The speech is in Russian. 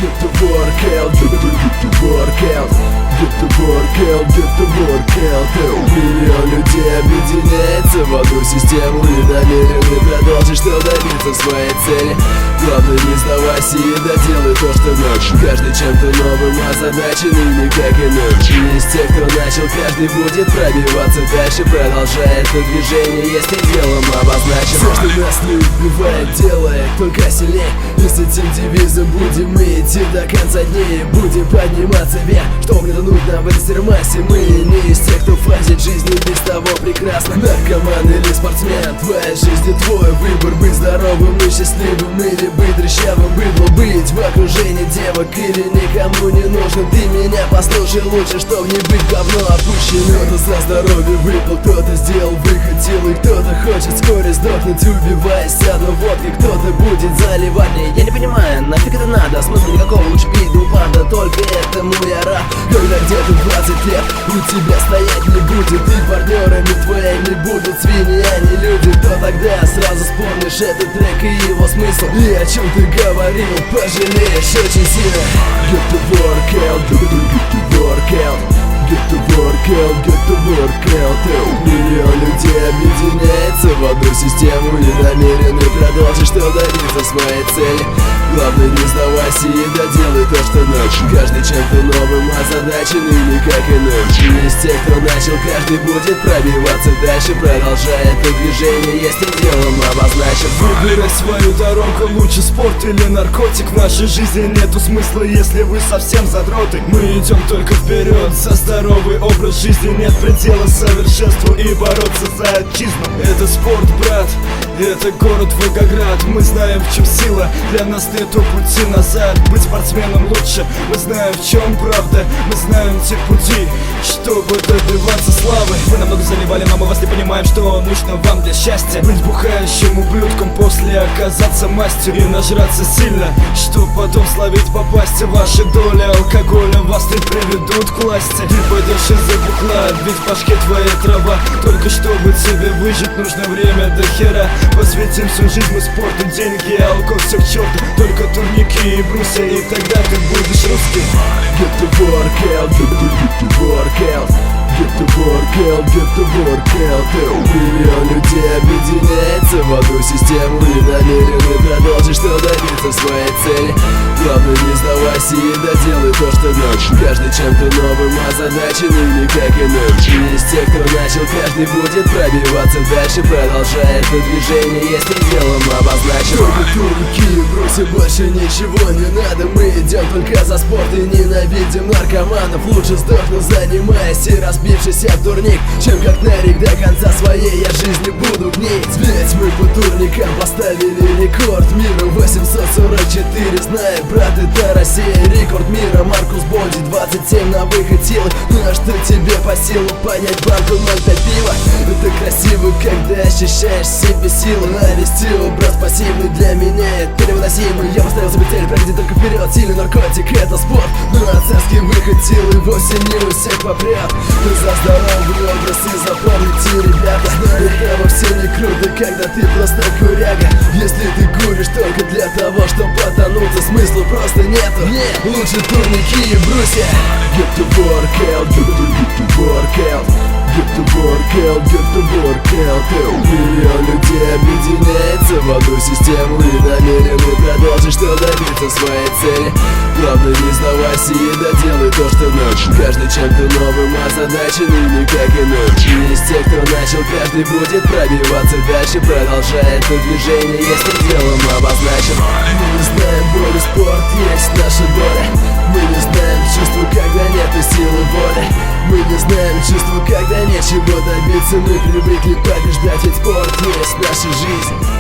get the workout, get the workout, get the workout, get the workout. Миллион людей объединяется в одну систему и намерены продолжить, чтобы добиться своей цели. Главное, не сдавайся и доделай то, что начал. Каждый чем-то новым озадачен и никак иначе. Из тех, кто начал, каждый будет пробиваться дальше, продолжая это движение, если делом обозначен. Все, что нас не убивает, делает только сильнее. И с этим девизом будем мы идти до конца дней. Будем подниматься вверх, чтобы не тонуть нам в этой сермасе. Мы не из тех, кто фазит жизнью без того прекрасно. Наркоман или спортсмен, твоя жизнь и твой выбор. Быть здоровым и счастливым или быть дрыщавым быдло. Быть в окружении девок или никому не нужен. Ты меня послушай лучше, чтоб не быть говно опущенным. Кто-то за здоровье выпал, кто-то сделал выход силы, кто-то хочет вскоре сдохнуть, убиваясь одной водкой. Кто-то будет заливать мне. Я не понимаю, нафиг это надо, смысла никакого, лучше пить до упада. Только этому я рад, когда где-то 20 лет у тебя стоять не будет, и партнерами твоими будут свиньи, а не люди. То тогда сразу вспомнишь этот трек и его смысл, и о чем ты говорил, пожалеешь очень сильно. Get the workout, get the workout, get the workout, get the workout. Миллион людей объединяется в одну систему и намерены продолжить, чтобы добиться своей цели. Главное, не сдавайся и доделай то, что начал. Каждый чем-то новым озадачен и никак иначе. Из тех, кто начал, каждый будет пробиваться дальше, продолжая это движение, если делом обозначен. Выбирай свою дорогу, лучше спорт или наркотик. В нашей жизни нету смысла, если вы совсем задроты. Мы идем только вперед, за здоровый образ жизни. Нет предела совершенству и бороться за отчизну. Это спорт, брат, это город Волгоград. Мы знаем, в чем сила, для нас нету пути назад. Быть спортсменом лучше, мы знаем, в чем правда. Мы знаем те пути, чтобы добиваться славы. Вы намного заливали, но мы вас не понимаем, что нужно вам для счастья. Быть бухающим ублюдком, после оказаться мастером и нажраться сильно, чтоб потом словить попасть. Ваша доля алкоголя вас не приведут к власти. Ты пойдешь из-за бухла, ведь в башке твоя трава. Только чтобы тебе выжить, нужно время до хера. Посвятим всю жизнь мы спорту, деньги, алкоголь, все к черту. Только турники и брусья, и тогда ты будешь русским. Get the workout, get the workout, get the workout, get the workout. Миллион людей объединяется в одну систему и намерены продолжить, чтобы добиться своей цели. Главное, не сдавайся и доделай то, что начал. Каждый чем-то новым озадачен и никак иначе. Из тех, кто начал, каждый будет пробиваться дальше, продолжая это движение, если делом обозначен. Только турники и брусья, больше ничего не надо. Мы идем только за спорт и ненавидим наркоманов. Лучше сдохну, занимаясь и разбившись об турник, чем как нарик до конца своей я жизни буду гнить. Ведь мы по турникам поставили рекорд мира 844, знаем, брат, это Россия. Рекорд мира Маркус Бонди, 27 на выход силы. А что тебе по силу понять банку 0,5 пива? Это красиво, когда ощущаешь в себе силы. А вести образ пассивный для меня это невыносимо. Я поставил себе цель, пройти только вперед. Сильный наркотик, это спорт, но царский выход силы вовсе не у всех попрет. За здоровый образ и запомните, ребята, это вовсе не круто, когда ты просто куряга. Если ты куришь только для того, чтобы потонуть, то смысла просто нету. Лучше турники и брусья. Get the workout, get the workout, get the workout, get the workout. Миллион людей объединяется в одну систему и намерены продолжить, чтобы добиться своей цели. Главное, не сдавайся и доделай то, что начал. Каждый чем-то новым озадачен и никак иначе. Из тех, кто начал, каждый будет пробиваться дальше, продолжая это движение, если делом обозначен. Мы не знаем боли, спорт есть наша доля. Мы не знаем чувства, когда нету силы воли. Мы не знаем чувства, когда нечего добиться. Мы привыкли побеждать, ведь спорт есть наша жизнь.